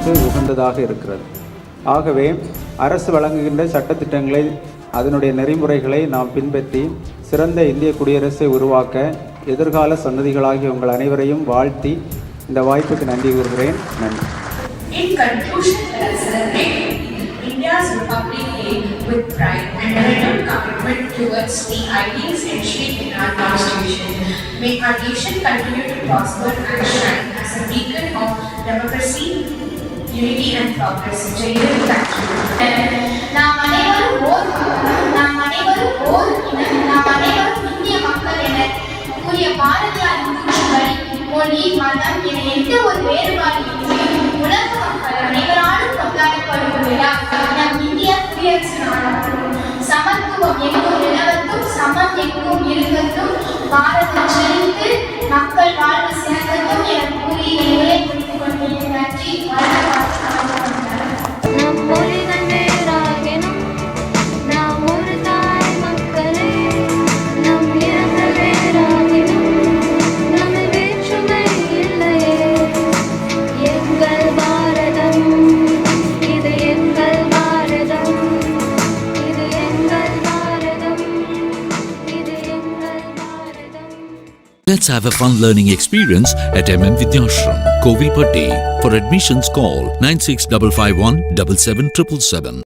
வாழ்வதற்கு உகந்ததாக இருக்கிறது. ஆகவே அரசு வழங்குகின்ற சட்டத்திட்டங்களை அதனுடைய நெறிமுறைகளை நாம் பின்பற்றி சிறந்த இந்திய குடியரசை உருவாக்க எதிர்கால சந்ததிகளாகிய உங்கள் அனைவரையும் வாழ்த்தி இந்த வாய்ப்புக்கு நன்றி கூறுகிறேன். நன்றி. In conclusion, let us celebrate India's Republic Day with pride and a renewed commitment towards the ideals enshrined in our Constitution. May our nation continue to prosper and shine as a beacon of democracy, unity and progress. Jai Hind. Thank you. நாம் அனைவரும் இந்திய மக்கள் என கூறிய பாரதியாரின் கூற்றுப்படி மொழி, மதம் என எந்த ஒரு வேறுபாடு இன்றி உலக மக்கள் அனைவராலும் கொண்டாடப்படும் விழா நம் இந்திய குடியரசு நாடாகும். சமத்துவம் எங்கும் நிலவத்தும் சமம் எங்கும் இருக்கட்டும், பாரதம் செழித்து மக்கள் வாழ்வு சிறக்கட்டும் என கூறி உரையை முடித்துக் கொண்டேன். நன்றி. Let's have a fun learning experience at MM Vidyashram, Kovilpatti. For admissions call 9651 777777.